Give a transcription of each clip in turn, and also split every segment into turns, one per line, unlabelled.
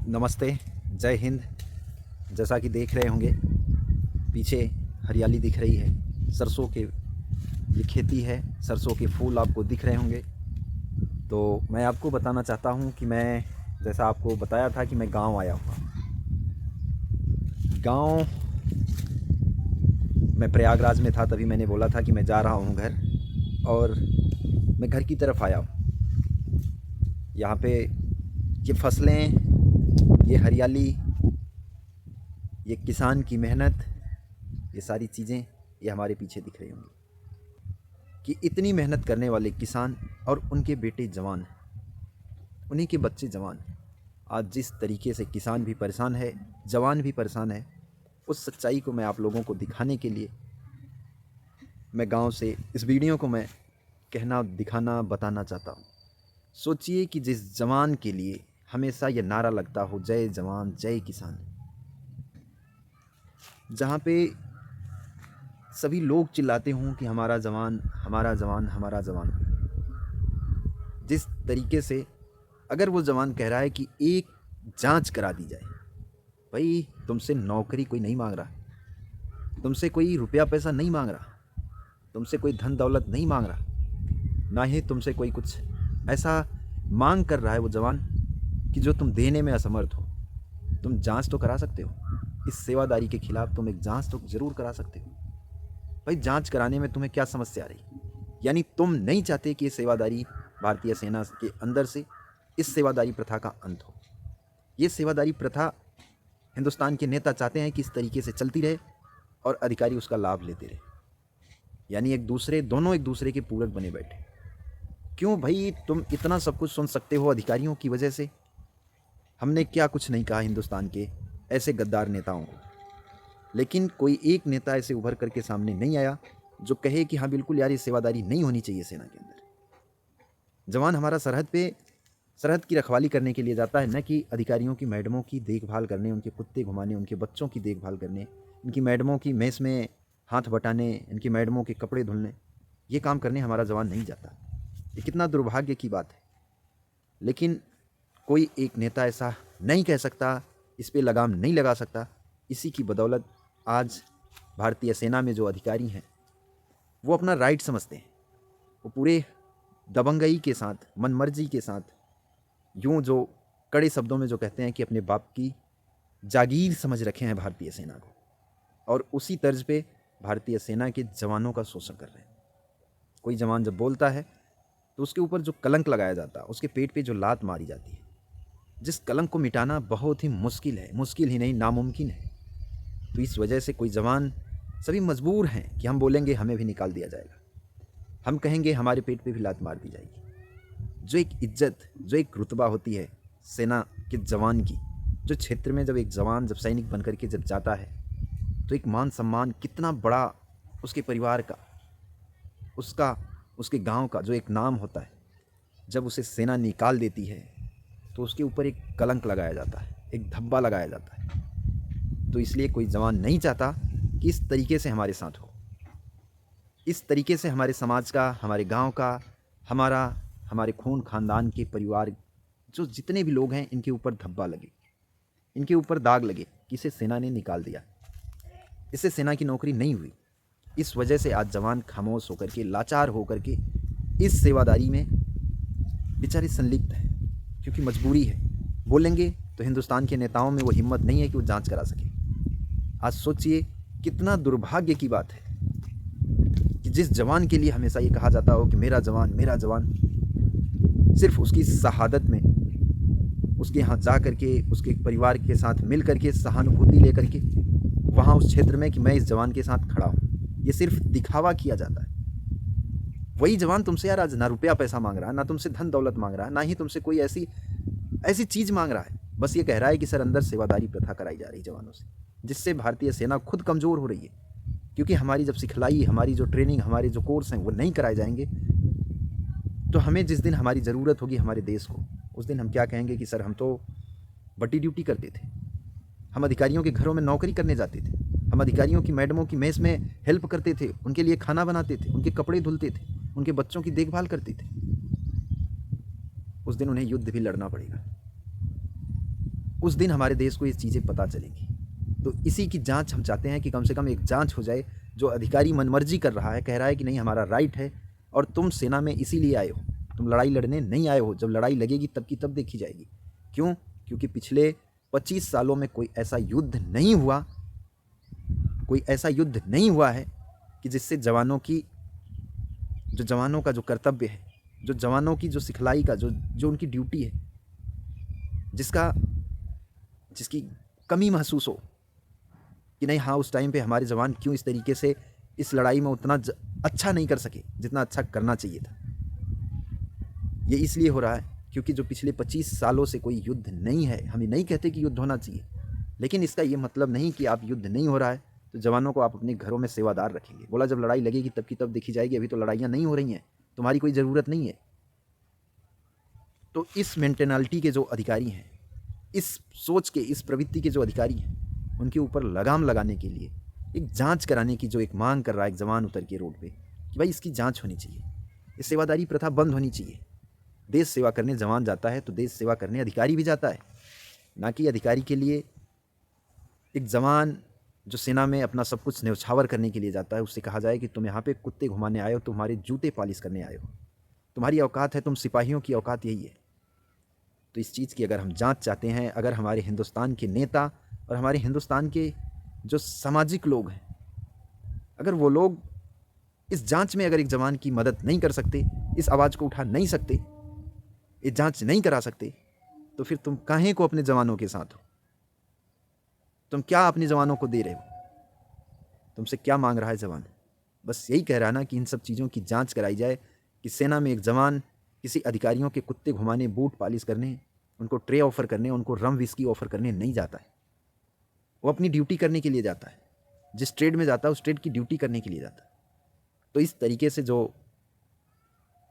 नमस्ते, जय हिंद। जैसा कि देख रहे होंगे पीछे हरियाली दिख रही है, सरसों के ये खेती है, सरसों के फूल आपको दिख रहे होंगे। तो मैं आपको बताना चाहता हूँ कि मैं जैसा आपको बताया था कि मैं गांव आया हुआ। गांव मैं प्रयागराज में था, तभी मैंने बोला था कि मैं जा रहा हूँ घर, और मैं घर की तरफ आया हूँ। यहाँ पे ये फसलें, ये हरियाली, ये किसान की मेहनत, ये सारी चीज़ें ये हमारे पीछे दिख रही होंगी कि इतनी मेहनत करने वाले किसान और उनके बेटे जवान, उन्हीं के बच्चे जवान, आज जिस तरीके से किसान भी परेशान है, जवान भी परेशान है, उस सच्चाई को मैं आप लोगों को दिखाने के लिए मैं गांव से इस वीडियो को मैं कहना, दिखाना, बताना चाहता हूँ। सोचिए कि जिस जवान के लिए हमेशा ये नारा लगता हो, जय जवान जय किसान, जहाँ पे सभी लोग चिल्लाते हों कि हमारा जवान, हमारा जवान, हमारा जवान, जिस तरीके से अगर वो जवान कह रहा है कि एक जांच करा दी जाए, भाई तुमसे नौकरी कोई नहीं मांग रहा, तुमसे कोई रुपया पैसा नहीं मांग रहा, तुमसे कोई धन दौलत नहीं मांग रहा, ना ही तुमसे कोई कुछ ऐसा मांग कर रहा है वो जवान कि जो तुम देने में असमर्थ हो। तुम जांच तो करा सकते हो, इस सेवादारी के खिलाफ तुम एक जांच तो ज़रूर करा सकते हो। भाई जांच कराने में तुम्हें क्या समस्या आ रही? यानी तुम नहीं चाहते कि ये सेवादारी भारतीय सेना के अंदर से इस सेवादारी प्रथा का अंत हो। ये सेवादारी प्रथा हिंदुस्तान के नेता चाहते हैं कि इस तरीके से चलती रहे और अधिकारी उसका लाभ लेते रहे, यानी दोनों एक दूसरे के पूरक बने बैठे। क्यों भाई तुम इतना सब कुछ सुन सकते हो अधिकारियों की वजह से? हमने क्या कुछ नहीं कहा हिंदुस्तान के ऐसे गद्दार नेताओं को, लेकिन कोई एक नेता ऐसे उभर करके सामने नहीं आया जो कहे कि हाँ बिल्कुल यार, ये सेवादारी नहीं होनी चाहिए सेना के अंदर। जवान हमारा सरहद की रखवाली करने के लिए जाता है, न कि अधिकारियों की मैडमों की देखभाल करने, उनके कुत्ते घुमाने, उनके बच्चों की देखभाल करने, इनकी मैडमों की मेस में हाथ बटाने, इनकी मैडमों के कपड़े धुलने। ये काम करने हमारा जवान नहीं जाता। ये कितना दुर्भाग्य की बात है। लेकिन कोई एक नेता ऐसा नहीं कह सकता, इस पर लगाम नहीं लगा सकता। इसी की बदौलत आज भारतीय सेना में जो अधिकारी हैं वो अपना राइट समझते हैं। वो पूरे दबंगई के साथ, मनमर्जी के साथ, यूँ जो कड़े शब्दों में जो कहते हैं कि अपने बाप की जागीर समझ रखे हैं भारतीय सेना को, और उसी तर्ज पे भारतीय सेना के जवानों का शोषण कर रहे हैं। कोई जवान जब बोलता है तो उसके ऊपर जो कलंक लगाया जाता है, उसके पेट पे जो लात मारी जाती है, जिस कलंक को मिटाना बहुत ही मुश्किल है, मुश्किल ही नहीं नामुमकिन है। तो इस वजह से कोई जवान, सभी मजबूर हैं कि हम बोलेंगे हमें भी निकाल दिया जाएगा, हम कहेंगे हमारे पेट पे भी लात मार दी जाएगी। जो एक इज्जत, जो एक रुतबा होती है सेना के जवान की, जो क्षेत्र में जब एक जवान जब सैनिक बन करके जब जाता है, तो एक मान सम्मान कितना बड़ा उसके परिवार का, उसका, उसके गांव का जो एक नाम होता है, जब उसे सेना निकाल देती है तो उसके ऊपर एक कलंक लगाया जाता है, एक धब्बा लगाया जाता है। तो इसलिए कोई जवान नहीं चाहता कि इस तरीके से हमारे साथ हो, इस तरीके से हमारे समाज का, हमारे गांव का, हमारे खून खानदान के परिवार, जो जितने भी लोग हैं, इनके ऊपर धब्बा लगे, इनके ऊपर दाग लगे कि इसे सेना ने निकाल दिया, इससे सेना की नौकरी नहीं हुई। इस वजह से आज जवान खामोश होकर के, लाचार होकर के इस सेवादारी में बेचारे संलिप्त हैं, क्योंकि मजबूरी है। बोलेंगे तो हिंदुस्तान के नेताओं में वो हिम्मत नहीं है कि वो जांच करा सके। आज सोचिए कितना दुर्भाग्य की बात है कि जिस जवान के लिए हमेशा ये कहा जाता हो कि मेरा जवान, मेरा जवान, सिर्फ उसकी शहादत में, उसके यहाँ जा करके, उसके परिवार के साथ मिल करके, सहानुभूति लेकर के वहाँ उस क्षेत्र में कि मैं इस जवान के साथ खड़ा हूँ, ये सिर्फ दिखावा किया जाता है। वही जवान तुमसे यार आज ना रुपया पैसा मांग रहा है, ना तुमसे धन दौलत मांग रहा है, ना ही तुमसे कोई ऐसी चीज़ मांग रहा है। बस ये कह रहा है कि सर अंदर सेवादारी प्रथा कराई जा रही जवानों से, जिससे भारतीय सेना खुद कमज़ोर हो रही है। क्योंकि हमारी जब सिखलाई, हमारी जो ट्रेनिंग, हमारे जो कोर्स हैं वो नहीं कराए जाएंगे, तो हमें जिस दिन हमारी ज़रूरत होगी हमारे देश को, उस दिन हम क्या कहेंगे कि सर हम तो बटी ड्यूटी करते थे, हम अधिकारियों के घरों में नौकरी करने जाते थे, हम अधिकारियों की मैडमों की मेस में हेल्प करते थे, उनके लिए खाना बनाते थे, उनके कपड़े धुलते थे, उनके बच्चों की देखभाल करते थे। उस दिन उन्हें युद्ध भी लड़ना पड़ेगा, उस दिन हमारे देश को ये चीज़ें पता चलेंगी। तो इसी की जांच हम चाहते हैं कि कम से कम एक जांच हो जाए। जो अधिकारी मनमर्जी कर रहा है, कह रहा है कि नहीं हमारा राइट है और तुम सेना में इसीलिए आए हो, तुम लड़ाई लड़ने नहीं आए हो, जब लड़ाई लगेगी तब की तब देखी जाएगी। क्यों? क्योंकि पिछले 25 सालों में कोई ऐसा युद्ध नहीं हुआ, कोई ऐसा युद्ध नहीं हुआ है कि जिससे जवानों का जो कर्तव्य है, जो जवानों की जो सिखलाई का जो उनकी ड्यूटी है, जिसकी कमी महसूस हो कि नहीं हाँ उस टाइम पे हमारे जवान क्यों इस तरीके से इस लड़ाई में उतना अच्छा नहीं कर सके जितना अच्छा करना चाहिए था। ये इसलिए हो रहा है क्योंकि जो पिछले 25 सालों से कोई युद्ध नहीं है। हम ये नहीं कहते कि युद्ध होना चाहिए, लेकिन इसका ये मतलब नहीं कि आप युद्ध नहीं हो रहा है तो जवानों को आप अपने घरों में सेवादार रखेंगे। बोला जब लड़ाई लगेगी तब की तब देखी जाएगी, अभी तो लड़ाइयाँ नहीं हो रही हैं, तुम्हारी कोई ज़रूरत नहीं है। तो इस मेंटेलिटी के जो अधिकारी हैं, इस सोच के, इस प्रवृत्ति के जो अधिकारी हैं, उनके ऊपर लगाम लगाने के लिए एक जांच कराने की जो एक मांग कर रहा है एक जवान उतर के रोड पे कि भाई इसकी जांच होनी चाहिए, ये सेवादारी प्रथा बंद होनी चाहिए। देश सेवा करने जवान जाता है तो देश सेवा करने अधिकारी भी जाता है, ना कि अधिकारी के लिए एक जवान जो सेना में अपना सब कुछ न्यौछावर करने के लिए जाता है उससे कहा जाए कि तुम यहाँ पे कुत्ते घुमाने आए हो, तुम्हारे जूते पालिश करने आए हो, तुम्हारी औकात है, तुम सिपाहियों की औकात यही है। तो इस चीज़ की अगर हम जांच चाहते हैं, अगर हमारे हिंदुस्तान के नेता और हमारे हिंदुस्तान के जो सामाजिक लोग हैं, अगर वो लोग इस जांच में अगर एक जवान की मदद नहीं कर सकते, इस आवाज़ को उठा नहीं सकते, ये जांच नहीं करा सकते, तो फिर तुम काहे को अपने जवानों के साथ हो? तुम क्या अपने जवानों को दे रहे हो? तुमसे क्या मांग रहा है जवान? बस यही कह रहा है ना कि इन सब चीज़ों की जांच कराई जाए कि सेना में एक जवान किसी अधिकारियों के कुत्ते घुमाने, बूट पालिश करने, उनको ट्रे ऑफर करने, उनको रम विस्की ऑफर करने नहीं जाता है। वो अपनी ड्यूटी करने के लिए जाता है। जिस ट्रेड में जाता है उस ट्रेड की ड्यूटी करने के लिए जाता है। तो इस तरीके से जो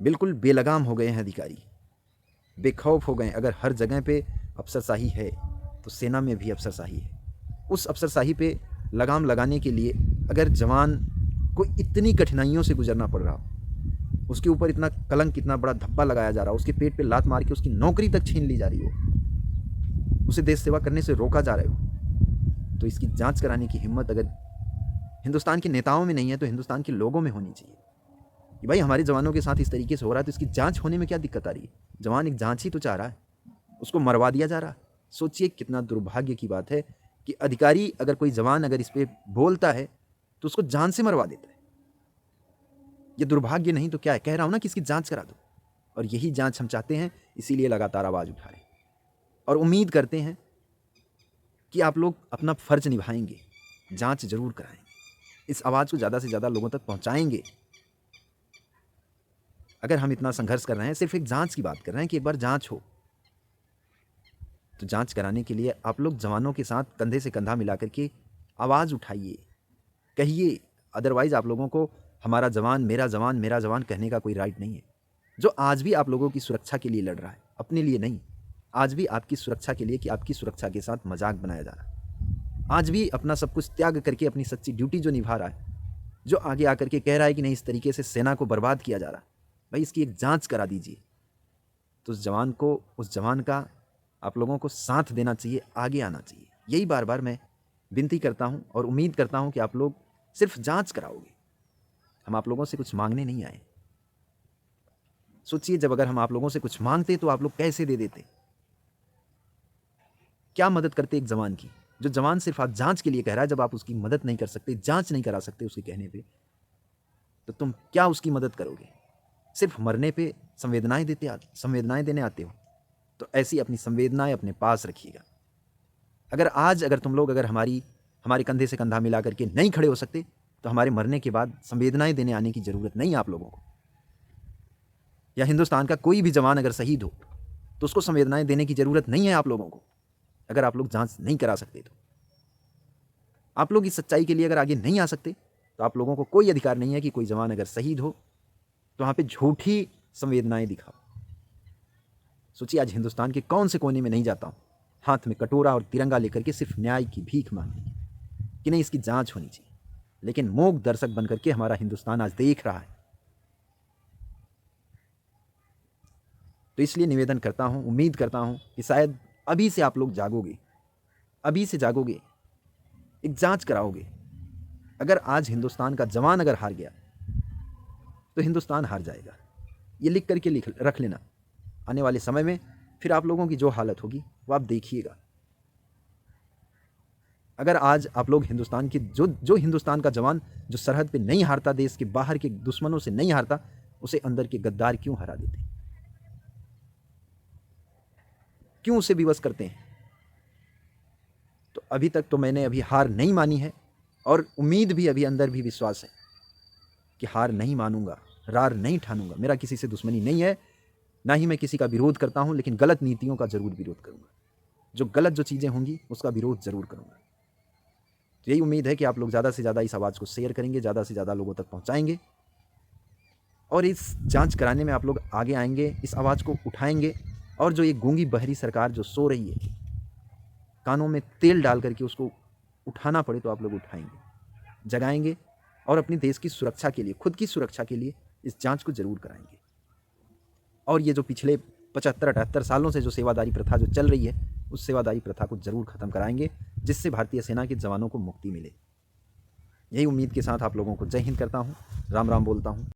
बिल्कुल बेलगाम हो गए हैं अधिकारी, बेखौफ हो गए, अगर हर जगह पे अफसरशाही है तो सेना में भी अफसरशाही है। उस अफसरशाही पे लगाम लगाने के लिए अगर जवान को इतनी कठिनाइयों से गुजरना पड़ रहा हो, उसके ऊपर इतना कलंक, इतना बड़ा धब्बा लगाया जा रहा हो, उसके पेट पे लात मार के उसकी नौकरी तक छीन ली जा रही हो, उसे देश सेवा करने से रोका जा रहा हो, तो इसकी जांच कराने की हिम्मत अगर हिंदुस्तान के नेताओं में नहीं है तो हिंदुस्तान के लोगों में होनी चाहिए कि भाई हमारे जवानों के साथ इस तरीके से हो रहा है तो इसकी जांच होने में क्या दिक्कत आ रही है? जवान एक जांच ही तो चाह रहा है, उसको मरवा दिया जा रहा है। सोचिए कितना दुर्भाग्य की बात है कि अधिकारी, अगर कोई जवान अगर इस पर बोलता है तो उसको जान से मरवा देता है। ये दुर्भाग्य नहीं तो क्या है? कह रहा हूं ना कि इसकी जांच करा दो, और यही जांच हम चाहते हैं, इसीलिए लगातार आवाज़ उठा रहे हैं और उम्मीद करते हैं कि आप लोग अपना फर्ज निभाएंगे, जांच जरूर कराएंगे, इस आवाज़ को ज़्यादा से ज़्यादा लोगों तक पहुंचाएंगे। अगर हम इतना संघर्ष कर रहे हैं, सिर्फ एक जांच की बात कर रहे हैं कि एक बार जांच हो, तो जांच कराने के लिए आप लोग जवानों के साथ कंधे से कंधा मिला करके आवाज़ उठाइए, कहिए। अदरवाइज़ आप लोगों को हमारा जवान, मेरा जवान, मेरा जवान कहने का कोई राइट नहीं है। जो आज भी आप लोगों की सुरक्षा के लिए लड़ रहा है, अपने लिए नहीं, आज भी आपकी सुरक्षा के लिए, कि आपकी सुरक्षा के साथ मजाक बनाया जा रहा है, आज भी अपना सब कुछ त्याग करके अपनी सच्ची ड्यूटी जो निभा रहा है, जो आगे आकर के कह रहा है कि नहीं इस तरीके से सेना को बर्बाद किया जा रहा है, भाई इसकी एक जांच करा दीजिए। तो उस जवान का आप लोगों को साथ देना चाहिए, आगे आना चाहिए। यही बार बार मैं विनती करता हूं और उम्मीद करता हूं कि आप लोग सिर्फ जांच कराओगे। हम आप लोगों से कुछ मांगने नहीं आए। सोचिए, जब अगर हम आप लोगों से कुछ मांगते तो आप लोग कैसे दे देते? क्या मदद करते एक जवान की? जो जवान सिर्फ आज जांच के लिए कह रहा है, जब आप उसकी मदद नहीं कर सकते, जांच नहीं करा सकते उसके कहने पे, तो तुम क्या उसकी मदद करोगे? सिर्फ मरने पे संवेदनाएं देने आते हो, तो ऐसी अपनी संवेदनाएं अपने पास रखिएगा। अगर तुम लोग हमारे कंधे से कंधा मिला करके नहीं खड़े हो सकते, तो हमारे मरने के बाद संवेदनाएं देने आने की जरूरत नहीं है आप लोगों को। या हिंदुस्तान का कोई भी जवान अगर शहीद हो तो उसको संवेदनाएं देने की जरूरत नहीं है आप लोगों को। अगर आप लोग जांच नहीं करा सकते, तो आप लोग इस सच्चाई के लिए अगर आगे नहीं आ सकते, तो आप लोगों को कोई अधिकार नहीं है कि कोई जवान अगर शहीद हो तो वहां पे झूठी संवेदनाएं दिखाओ। सोचिए, आज हिंदुस्तान के कौन से कोने में नहीं जाता हूं हाथ में कटोरा और तिरंगा लेकर के सिर्फ न्याय की भीख मांगने कि नहीं इसकी जांच होनी चाहिए, लेकिन मूक दर्शक बनकर के हमारा हिंदुस्तान आज देख रहा है। तो इसलिए निवेदन करता हूं, उम्मीद करता हूं कि शायद अभी से आप लोग जागोगे, अभी से जागोगे, एक जांच कराओगे, अगर आज हिंदुस्तान का जवान अगर हार गया तो हिंदुस्तान हार जाएगा। ये लिख करके रख लेना। आने वाले समय में फिर आप लोगों की जो हालत होगी वो आप देखिएगा। अगर आज आप लोग हिंदुस्तान की जो हिंदुस्तान का जवान जो सरहद पे नहीं हारता, देश के बाहर के दुश्मनों से नहीं हारता, उसे अंदर के गद्दार क्यों हरा देते, क्यों उसे विवश करते हैं? तो अभी तक तो मैंने अभी हार नहीं मानी है और उम्मीद भी अभी अंदर भी विश्वास है कि हार नहीं मानूंगा, रार नहीं ठानूंगा। मेरा किसी से दुश्मनी नहीं है, ना ही मैं किसी का विरोध करता हूं, लेकिन गलत नीतियों का जरूर विरोध करूंगा। जो गलत जो चीज़ें होंगी उसका विरोध जरूर करूंगा। तो यही उम्मीद है कि आप लोग ज़्यादा से ज़्यादा इस आवाज़ को शेयर करेंगे, ज़्यादा से ज़्यादा लोगों तक पहुँचाएंगे और इस जांच कराने में आप लोग आगे आएंगे, इस आवाज़ को उठाएंगे। और जो ये गूंगी बहरी सरकार जो सो रही है, कानों में तेल डाल करके उसको उठाना पड़े तो आप लोग उठाएंगे, जगाएंगे और अपने देश की सुरक्षा के लिए, खुद की सुरक्षा के लिए इस जांच को जरूर कराएंगे। और ये जो पिछले 75-78 सालों से जो सेवादारी प्रथा जो चल रही है, उस सेवादारी प्रथा को जरूर खत्म कराएंगे, जिससे भारतीय सेना के जवानों को मुक्ति मिले। यही उम्मीद के साथ आप लोगों को जय हिंद करता हूँ, राम राम बोलता हूँ।